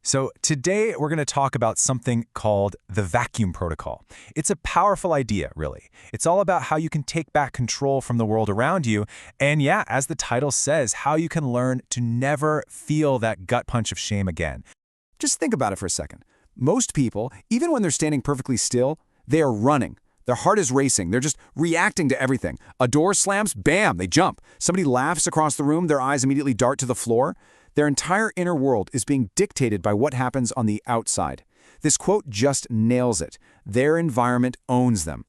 So today we're going to talk about something called the vacuum protocol. It's a powerful idea, really. It's all about how you can take back control from the world around you, and yeah, as the title says, how you can learn to never feel that gut punch of shame again. Just think about it for a second. Most people, even when they're standing perfectly still, they are running. Their heart is racing. They're just reacting to everything. A door slams, bam, they jump. Somebody laughs across the room, their eyes immediately dart to the floor. Their entire inner world is being dictated by what happens on the outside. This quote just nails it. Their environment owns them.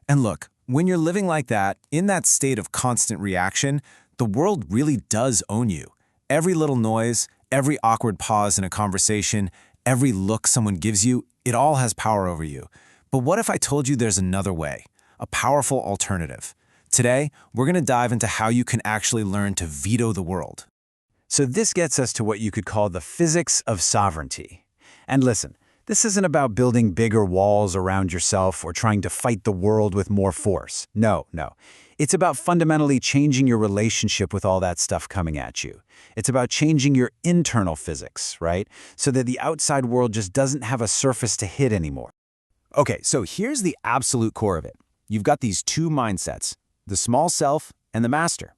And look, when you're living like that, in that state of constant reaction, the world really does own you. Every little noise, every awkward pause in a conversation, every look someone gives you, it all has power over you. But what if I told you there's another way, a powerful alternative? Today, we're going to dive into how you can actually learn to veto the world. So this gets us to what you could call the physics of sovereignty. And listen, this isn't about building bigger walls around yourself or trying to fight the world with more force. No. It's about fundamentally changing your relationship with all that stuff coming at you. It's about changing your internal physics, right? So that the outside world just doesn't have a surface to hit anymore. Okay, so here's the absolute core of it. You've got these two mindsets, the small self and the master.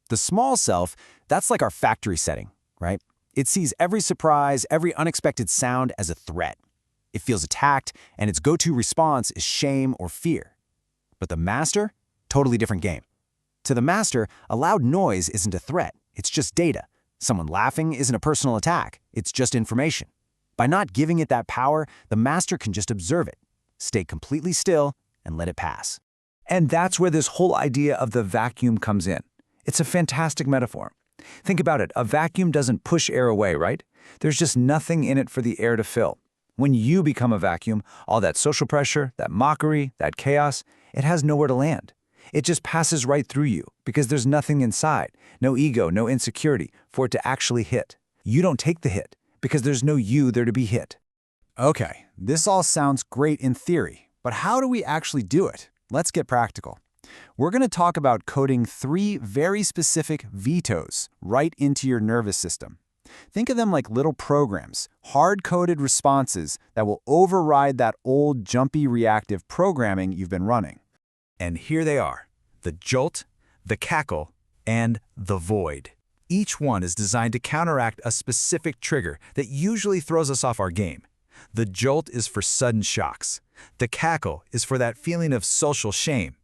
The small self, that's like our factory setting, right? It sees every surprise, every unexpected sound as a threat. It feels attacked, and its go-to response is shame or fear. But the master? Totally different game. To the master, a loud noise isn't a threat. It's just data. Someone laughing isn't a personal attack. It's just information. By not giving it that power, the master can just observe it, stay completely still, and let it pass. And that's where this whole idea of the vacuum comes in. It's a fantastic metaphor. Think about it. A vacuum doesn't push air away, right? There's just nothing in it for the air to fill. When you become a vacuum, all that social pressure, that mockery, that chaos, it has nowhere to land. It just passes right through you because there's nothing inside, no ego, no insecurity for it to actually hit. You don't take the hit because there's no you there to be hit. Okay, this all sounds great in theory, but how do we actually do it? Let's get practical. We're going to talk about coding 3 very specific vetoes right into your nervous system. Think of them like little programs, hard-coded responses that will override that old jumpy reactive programming you've been running. And here they are, the jolt, the cackle, and the void. Each one is designed to counteract a specific trigger that usually throws us off our game. The jolt is for sudden shocks. The cackle is for that feeling of social shame.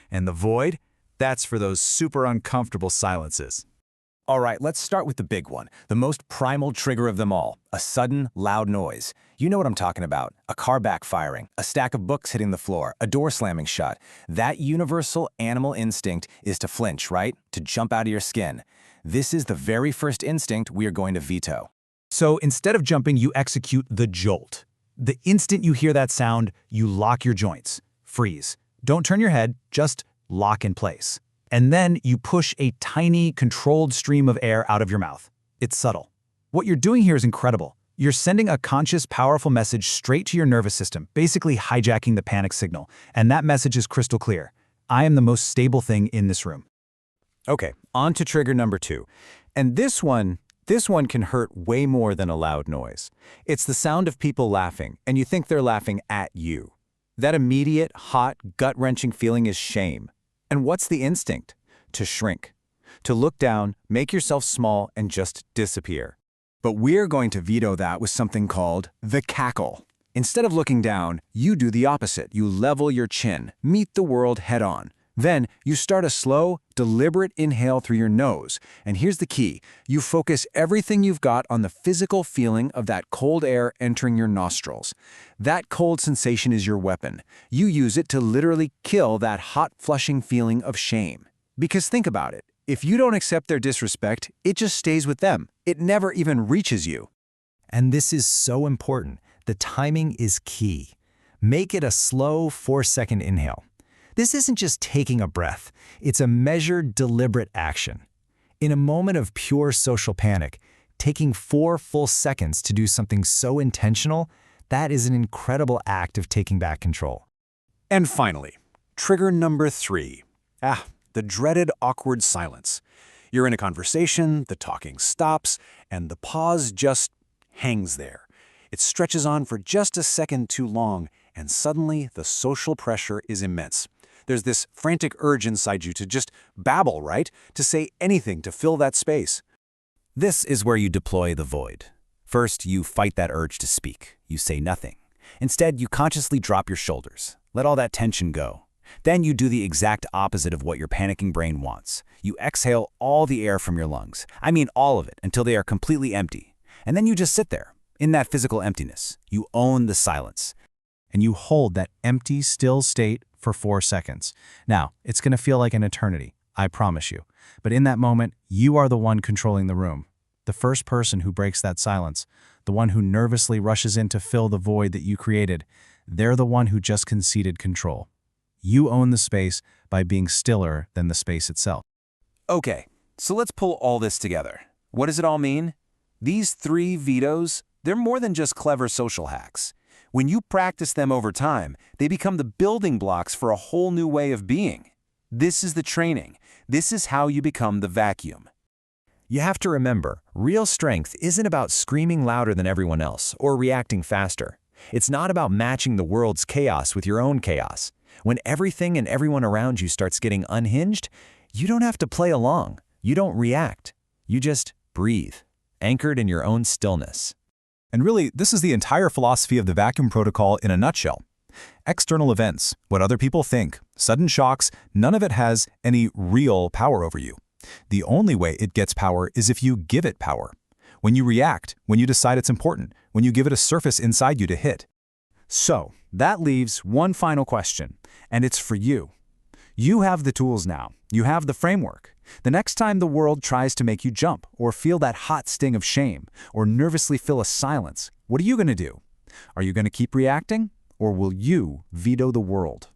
And the void, that's for those super uncomfortable silences. All right, let's start with the big one, the most primal trigger of them all, a sudden, loud noise. You know what I'm talking about. A car backfiring, a stack of books hitting the floor, a door slamming shut. That universal animal instinct is to flinch, right? To jump out of your skin. This is the very first instinct we are going to veto. So instead of jumping, you execute the jolt. The instant you hear that sound, you lock your joints, freeze. Don't turn your head, just lock in place. And then you push a tiny, controlled stream of air out of your mouth. It's subtle. What you're doing here is incredible. You're sending a conscious, powerful message straight to your nervous system, basically hijacking the panic signal. And that message is crystal clear. I am the most stable thing in this room. Okay, on to trigger number 2. And this one can hurt way more than a loud noise. It's the sound of people laughing, and you think they're laughing at you. That immediate, hot, gut-wrenching feeling is shame. And what's the instinct? To shrink. To look down, make yourself small, and just disappear. But we're going to veto that with something called the cackle. Instead of looking down, you do the opposite. You level your chin, meet the world head-on. Then, you start a slow, deliberate inhale through your nose. And here's the key. You focus everything you've got on the physical feeling of that cold air entering your nostrils. That cold sensation is your weapon. You use it to literally kill that hot, flushing feeling of shame. Because think about it. If you don't accept their disrespect, it just stays with them. It never even reaches you. And this is so important. The timing is key. Make it a slow 4-second inhale. This isn't just taking a breath. It's a measured, deliberate action. In a moment of pure social panic, taking 4 full seconds to do something so intentional, that is an incredible act of taking back control. And finally, trigger number 3. The dreaded awkward silence. You're in a conversation, the talking stops, and the pause just hangs there. It stretches on for just a second too long, and suddenly the social pressure is immense. There's this frantic urge inside you to just babble, right? To say anything to fill that space. This is where you deploy the void. First, you fight that urge to speak. You say nothing. Instead, you consciously drop your shoulders. Let all that tension go. Then you do the exact opposite of what your panicking brain wants. You exhale all the air from your lungs. I mean all of it, until they are completely empty. And then you just sit there, in that physical emptiness. You own the silence. And you hold that empty, still state for 4 seconds. Now, it's going to feel like an eternity, I promise you. But in that moment, you are the one controlling the room. The first person who breaks that silence, the one who nervously rushes in to fill the void that you created, they're the one who just conceded control. You own the space by being stiller than the space itself. Okay, so let's pull all this together. What does it all mean? These 3 vetoes, they're more than just clever social hacks. When you practice them over time, they become the building blocks for a whole new way of being. This is the training. This is how you become the vacuum. You have to remember, real strength isn't about screaming louder than everyone else or reacting faster. It's not about matching the world's chaos with your own chaos. When everything and everyone around you starts getting unhinged, you don't have to play along. You don't react. You just breathe, anchored in your own stillness. And really, this is the entire philosophy of the vacuum protocol in a nutshell. External events, what other people think, sudden shocks, none of it has any real power over you. The only way it gets power is if you give it power. When you react, when you decide it's important, when you give it a surface inside you to hit. So, that leaves one final question, and it's for you. You have the tools now. You have the framework. The next time the world tries to make you jump, or feel that hot sting of shame, or nervously fill a silence, what are you going to do? Are you going to keep reacting, or will you veto the world?